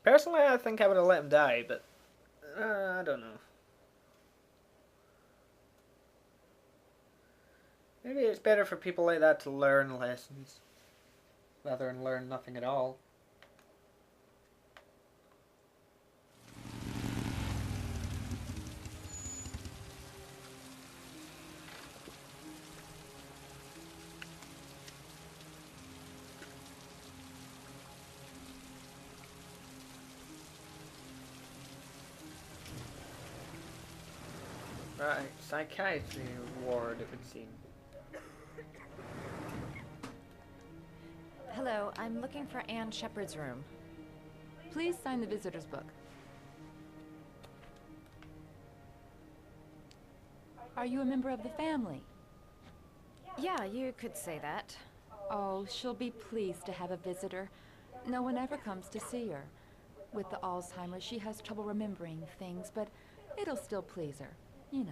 Personally, I think I would have let him die, but I don't know. Maybe it's better for people like that to learn lessons rather than learn nothing at all. Right, psychiatry ward, it would seem. Hello, I'm looking for Anne Shepard's room. Please sign the visitor's book. Are you a member of the family? Yeah, you could say that. Oh, she'll be pleased to have a visitor. No one ever comes to see her. With the Alzheimer's, she has trouble remembering things, but it'll still please her, you know.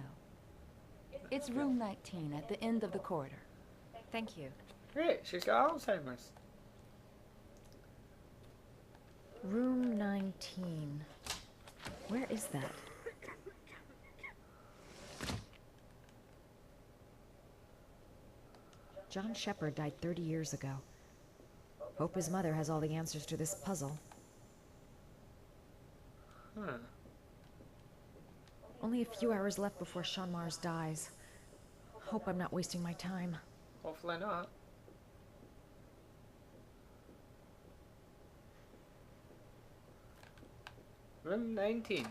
It's room 19 at the end of the corridor. Thank you. Great, she's got Alzheimer's. Room 19. Where is that? John Shepard died 30 years ago. Hope his mother has all the answers to this puzzle. Huh. Only a few hours left before Sean Mars dies. Hope I'm not wasting my time. Hopefully not. Room 19.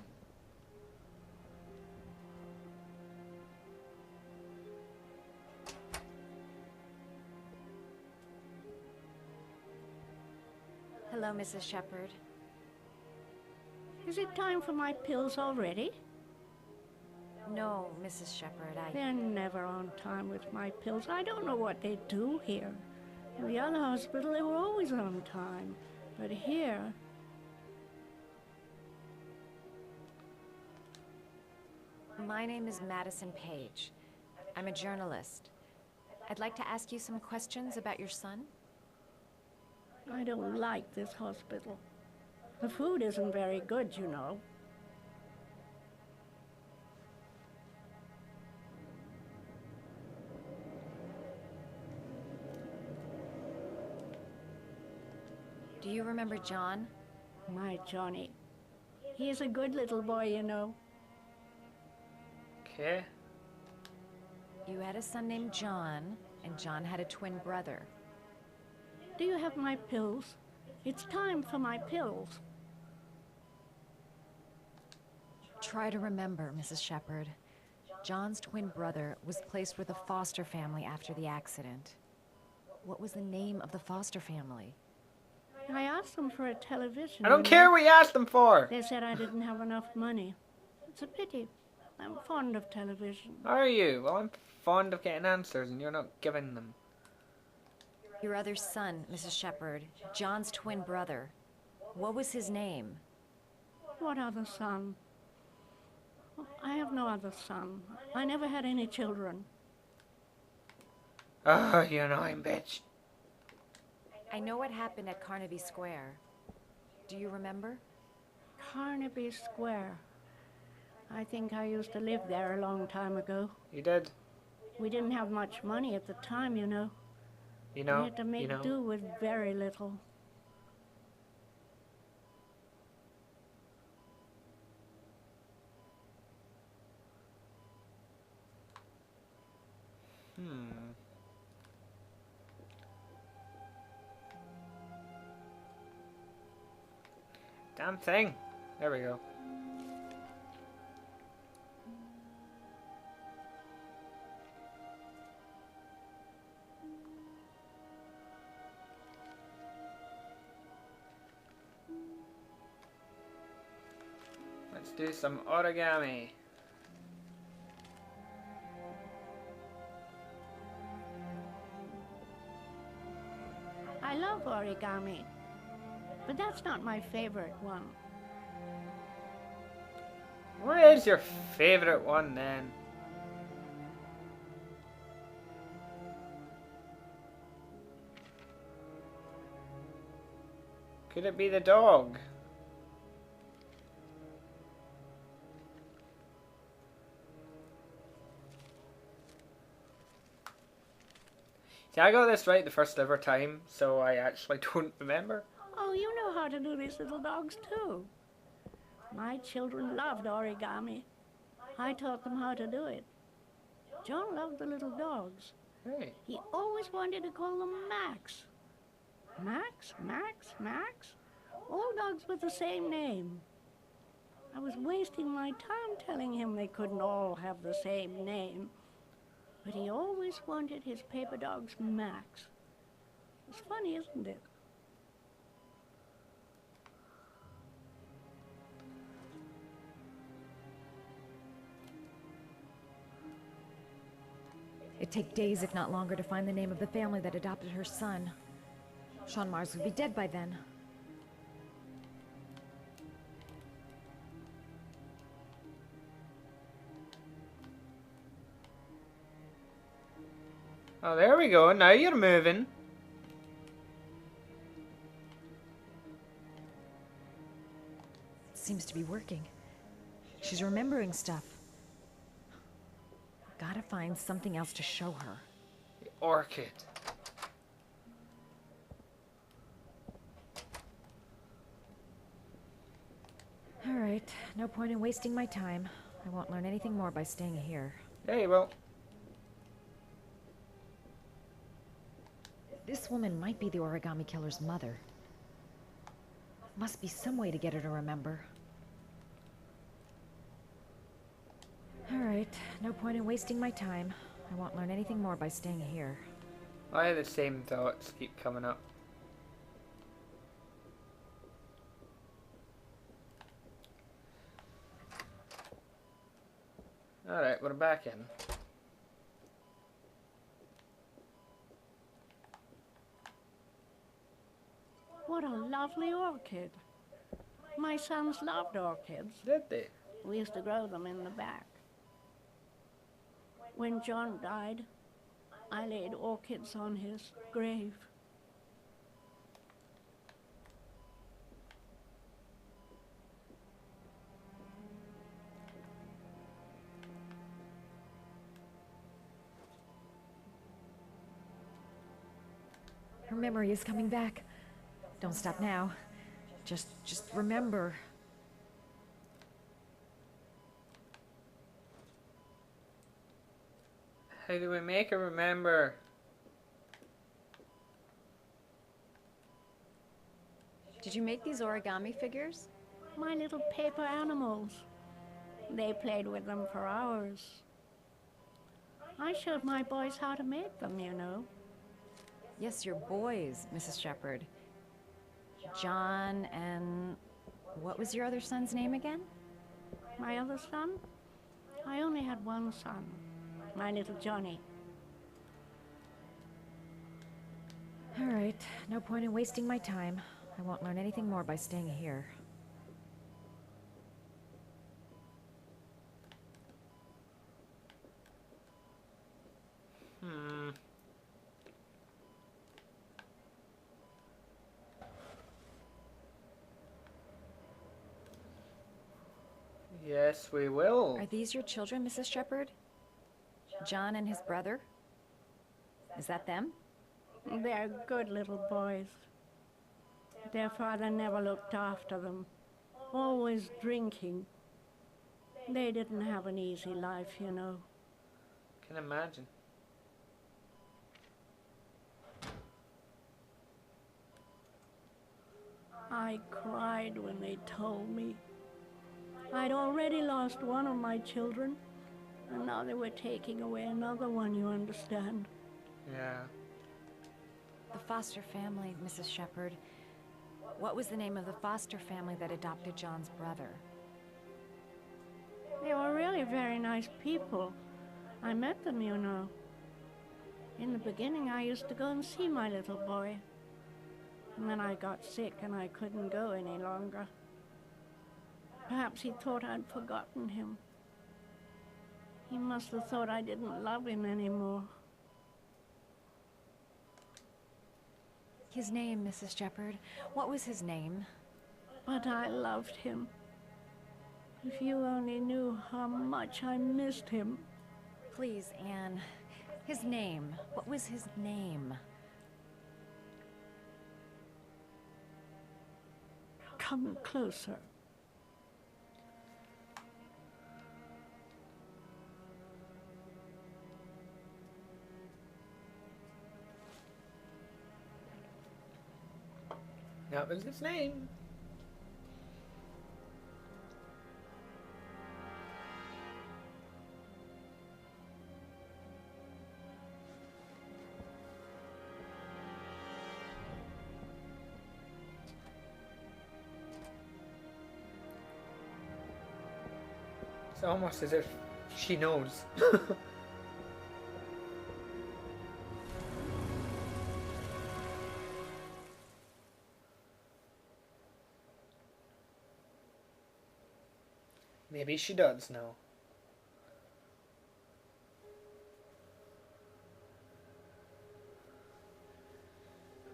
Hello, Mrs. Shepard. Is it time for my pills already? No, Mrs. Shepard, They're never on time with my pills. I don't know what they do here. In the other hospital, they were always on time. But here... My name is Madison Page. I'm a journalist. I'd like to ask you some questions about your son. I don't like this hospital. The food isn't very good, you know. Do you remember John? My Johnny. He's a good little boy, you know. Okay. You had a son named John, and John had a twin brother. Do you have my pills? It's time for my pills. Try to remember, Mrs. Shepard. John's twin brother was placed with a foster family after the accident. What was the name of the foster family? I asked them for a television. I don't care what you asked them for! They said I didn't have enough money. It's a pity. I'm fond of television. Are you? Well, I'm fond of getting answers and you're not giving them. Your other son, Mrs. Shepard, John's twin brother. What was his name? What other son? I have no other son. I never had any children. Oh, you annoying bitch. I know what happened at Carnaby Square. Do you remember? Carnaby Square. I think I used to live there a long time ago. You did? We didn't have much money at the time, you know. You know? We had to make do with very little. Damn thing. There we go. Let's do some origami. I love origami, but that's not my favorite one. What is your favorite one then? Could it be the dog? See, I got this right the first ever time, so I actually don't remember. Oh, you know how to do these little dogs too. My children loved origami. I taught them how to do it. John loved the little dogs. Hey. He always wanted to call them Max. Max, Max, Max. All dogs with the same name. I was wasting my time telling him they couldn't all have the same name. But he always wanted his paper dogs Max. It's funny, isn't it? It'd take days, if not longer, to find the name of the family that adopted her son. Sean Mars would be dead by then. Oh, there we go. Now you're moving. Seems to be working. She's remembering stuff. Gotta find something else to show her. The orchid. All right, no point in wasting my time. I won't learn anything more by staying here. Hey, well. This woman might be the origami killer's mother. Must be some way to get her to remember. All right, no point in wasting my time. I won't learn anything more by staying here. I had the same thoughts keep coming up. Alright, we're back in. What a lovely orchid. My sons loved orchids. Did they? We used to grow them in the back. When John died, I laid orchids on his grave. Her memory is coming back. Don't stop now. Just remember. How do we make her remember? Did you make these origami figures? My little paper animals. They played with them for hours. I showed my boys how to make them, you know. Yes, your boys, Mrs. Shepherd. John and... what was your other son's name again? My other son? I only had one son, my little Johnny. All right, no point in wasting my time. I won't learn anything more by staying here. Yes, we will. Are these your children, Mrs. Shepherd? John and his brother? Is that them? They're good little boys. Their father never looked after them, always drinking. They didn't have an easy life, you know. Can imagine. I cried when they told me. I'd already lost one of my children, and now they were taking away another one, you understand. Yeah. The foster family, Mrs. Shepherd. What was the name of the foster family that adopted John's brother? They were really very nice people. I met them, you know. In the beginning, I used to go and see my little boy. And then I got sick and I couldn't go any longer. Perhaps he thought I'd forgotten him. He must have thought I didn't love him anymore. His name, Mrs. Shepherd. What was his name? But I loved him. If you only knew how much I missed him. Please, Anne. His name. What was his name? Come closer. That was his name. It's almost as if she knows. Maybe she does know.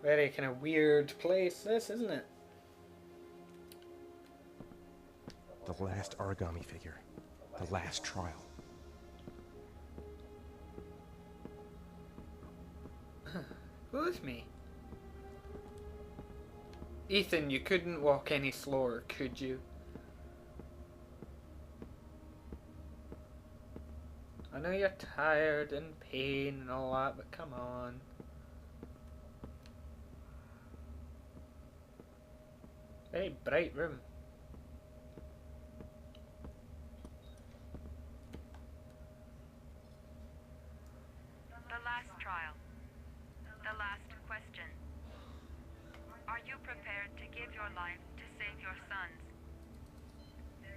Very kind of weird place, this, isn't it? The last origami figure. The last trial. Who's me? Ethan, you couldn't walk any slower, could you? I know you're tired and pain and all that, but come on. Very bright room. The last trial. The last question. Are you prepared to give your life to save your sons?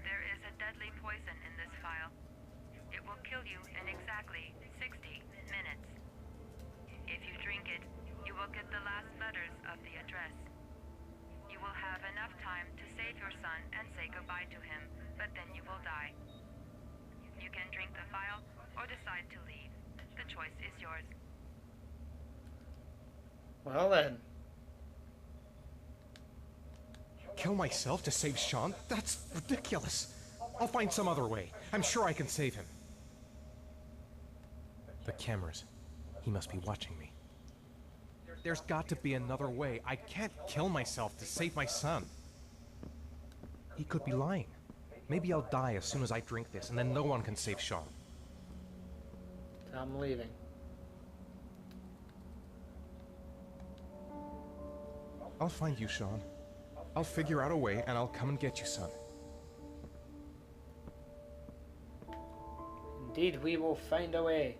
There is a deadly poison in this vial. It will kill you in exactly 60 minutes. If you drink it, you will get the last letters of the address. You will have enough time to save your son and say goodbye to him, but then you will die. You can drink the vial or decide to leave. The choice is yours. Well then. Kill myself to save Sean? That's ridiculous. I'll find some other way. I'm sure I can save him. The cameras. He must be watching me. There's got to be another way. I can't kill myself to save my son. He could be lying. Maybe I'll die as soon as I drink this, and then no one can save Sean. I'm leaving. I'll find you, Sean. I'll figure out a way, and I'll come and get you, son. Indeed, we will find a way.